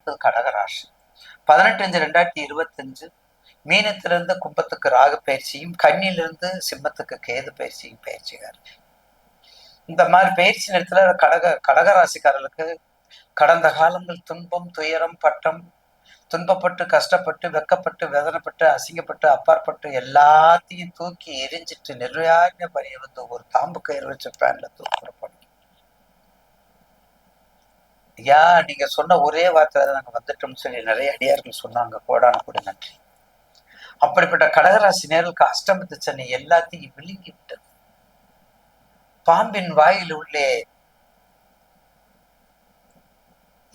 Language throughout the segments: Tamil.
இருக்குது கடகராசி. 18/5/2025 மீனத்திலிருந்து கும்பத்துக்கு ராகு பயிற்சியும், கன்னியிலிருந்து சிம்மத்துக்கு கேது பயிற்சியும் பயிற்சிகார். இந்த மாதிரி பயிற்சி நேரத்துல கடகராசிக்காரர்களுக்கு கடந்த காலங்கள் துன்பம், துயரம், பட்டம், துன்பப்பட்டு, கஷ்டப்பட்டு, வெக்கப்பட்டு, வேதனைப்பட்டு, அசிங்கப்பட்டு, அப்பாற்பட்டு எல்லாத்தையும் தூக்கி எரிஞ்சிட்டு நிர்வாக பணிய வந்து ஒரு தாம்பு கயிறு வச்ச பேன்ல தூக்குறப்ப, ஐயா நீங்க சொன்ன ஒரே வார்த்தையில நாங்க வந்துட்டோம்னு சொல்லி நிறைய அடியார்கள் சொன்னாங்க. கோடான கூட நன்றி. அப்படிப்பட்ட கடகராசி நேர்களுக்கு அஷ்டமத்து சனி எல்லாத்தையும் விழுங்கி விட்டது. பாம்பின் வாயில் உள்ளே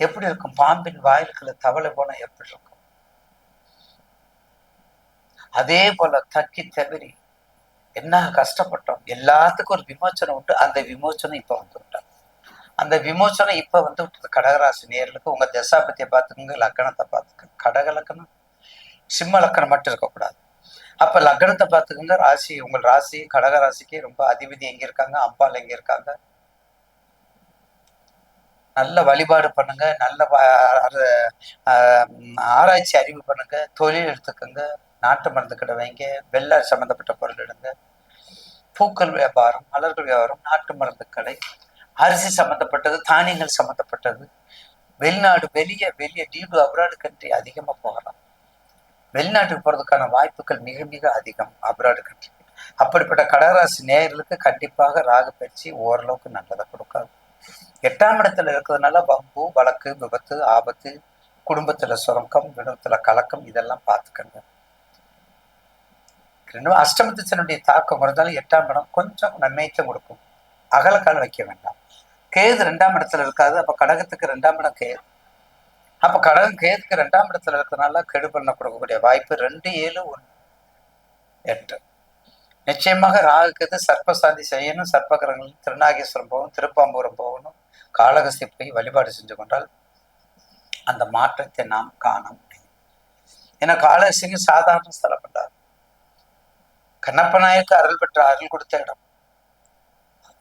எப்படி இருக்கும்? பாம்பின் வாயிலுக்குள்ள தவளை போனா எப்படி இருக்கும்? அதே போல தக்கி தவிரி என்ன கஷ்டப்பட்டோம். எல்லாத்துக்கும் ஒரு விமோச்சனம் உண்டு. அந்த விமோச்சனம் இப்ப வந்து விட்டாங்க. அந்த விமோச்சனம் இப்ப வந்து விட்டது. கடகராசி நேர்களுக்கு உங்க தசாபத்தியை பார்த்துக்கோங்க, லக்கணத்தை பார்த்துக்கோங்க. கடக லக்கணம், சிம்ம லக்கணம் மட்டும் இருக்கக்கூடாது. அப்ப லக்னத்தை பார்த்துக்கோங்க. ராசி, உங்கள் ராசி கடகராசிக்கு ரொம்ப அதிபதி எங்க இருக்காங்க, அம்பாள் எங்க இருக்காங்க. நல்ல வழிபாடு பண்ணுங்க, நல்ல ஆராய்ச்சி அறிவு பண்ணுங்க, தொழில் எடுத்துக்கோங்க, நாட்டு மருந்து கடை வைங்க, வெள்ளை சம்பந்தப்பட்ட பொருள் எடுங்க, பூக்கள் வியாபாரம், மலர்கள் வியாபாரம், நாட்டு மருந்து கடை, அரிசி சம்பந்தப்பட்டது, தானியங்கள் சம்பந்தப்பட்டது, வெளிநாடு, வெளியே டீடு அப்ராடு கண்ட்ரி அதிகமா போகலாம். வெளிநாட்டுக்கு போறதுக்கான வாய்ப்புகள் மிக மிக அதிகம் அப்ராடு கண்ட்ரி. அப்படிப்பட்ட கடகராசி நேயர்களுக்கு கண்டிப்பாக ராகு பயிற்சி ஓரளவுக்கு நல்லதை கொடுக்காது. 8ஆம் இடத்துல இருக்கிறதுனால வம்பு, வழக்கு, விபத்து, ஆபத்து, குடும்பத்துல சுரக்கம், குடும்பத்துல கலக்கம், இதெல்லாம் பார்த்துக்கங்க. அஷ்டமத்து சனுடைய தாக்கம் இருந்தாலும் 8ஆம் இடம் கொஞ்சம் நன்மையத்தை கொடுக்கும். அகலக்கால் வைக்க வேண்டாம். கேது 2ஆம் இடத்துல இருக்காது. அப்ப கடகத்துக்கு 2ஆம் இடம் கேது. அப்ப கடகம் கேதுக்கு 2ஆம் இடத்துல இருக்கிறதுனால கெடு பண்ண கொடுக்கக்கூடிய வாய்ப்பு 2, 7, 1, 8. நிச்சயமாக ராகுக்கு சர்ப்பசாந்தி செய்யணும். சர்ப்பகிரகங்கள் திருநாகேஸ்வரம் போகணும், திருப்பாம்பூரம் போகணும், காளகஸ்தி போய் வழிபாடு செஞ்சு கொண்டால் அந்த மாற்றத்தை நாம் காண முடியும். ஏன்னா காளகஸ்திக்கு சாதாரண ஸ்தலம் பண்றாரு. கண்ணப்ப நாயருக்கு அருள் பெற்ற அருள் கொடுத்த இடம்.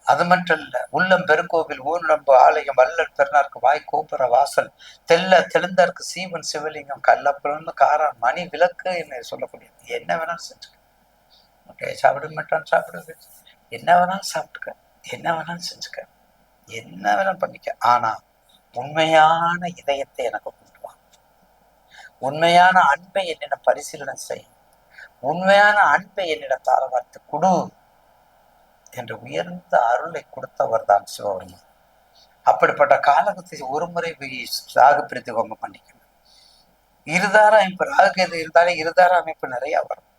அது மட்டும் இல்ல, உள்ளம் பெருங்கோவில், ஊர்நம்பு ஆலயம், வல்லல் பெருனாருக்கு வாய் கோபுர வாசல், தெளிந்தாருக்கு சீவன் சிவலிங்கம், கல்லப்புறம்னு காரான் மணி விளக்கு என்ன சொல்லக்கூடியது. என்ன வேணாலும் செஞ்சுக்க, சாப்பிட மாட்டான் சாப்பிடுங்க, என்ன வேணாலும் சாப்பிட்டுக்க, என்ன வேணாலும் செஞ்சுக்க, என்ன வேணாலும் பண்ணிக்க. ஆனா உண்மையான இதயத்தை எனக்கு கொண்டு வா, உண்மையான அன்பை என்னிடம் பரிசீலனை செய், உண்மையான அன்பை என்னிடம் தாரவார்த்து குடு என்று உயர்ந்த அருளை கொடுத்தவர் தான் சிவபெருமான். அப்படிப்பட்ட காலகத்தை ஒரு முறை ராகு பிரித்து ஹோமம் பண்ணிக்கணும். இருதார அமைப்பு ராகு எது இருந்தாலும் இருதார அமைப்பு நிறைய வரும்.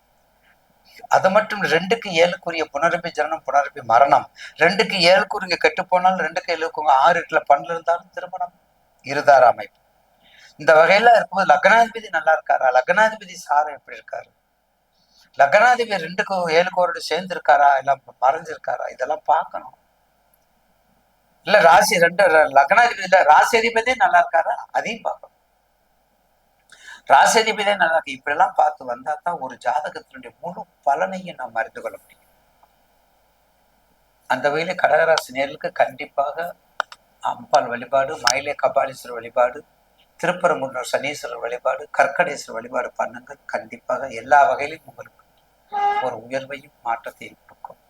அது மட்டும் 2க்கு 7க்குரிய புனரபி ஜனனம், புனரபி மரணம். 2க்கு 7க்குரிய கெட்டு போனாலும் 2க்கு 7க்கு 6 8ல பண்ல இருந்தாலும் திருமணம், இருதார அமைப்பு. இந்த வகையில இருக்கும்போது லக்னாதிபதி நல்லா இருக்காரா, லக்னாதிபதி சாரம் எப்படி இருக்காரு, லக்னாதிபதி 2க்கு 7க்கு சேர்ந்து இருக்காரா, இல்ல மறைஞ்சிருக்காரா, இதெல்லாம் பார்க்கணும். இல்ல ராசி 2 லக்னாதிபதி இல்ல ராசி அதிபதியே நல்லா இருக்காரா, அதையும் பார்க்கணும். ராசி அதிபதியே நல்லா இருக்கு. இப்படி எல்லாம் பார்த்து வந்தா தான் ஒரு ஜாதகத்தினுடைய முழு பலனையும் நாம் அறிந்து கொள்ள முடியும். அந்த வகையில கடகராசி நேர்களுக்கு கண்டிப்பாக அம்பாள் வழிபாடு, மயிலை கபாலீஸ்வரர் வழிபாடு, திருப்பரங்குன்றம் சனீஸ்வரர் வழிபாடு, கற்கடேஸ்வரர் வழிபாடு பண்ணுங்கள். கண்டிப்பாக எல்லா வகையிலும் உங்களுக்கு ஒரு உயர்வையும் மாற்றத்தையும் கொடுக்கும்.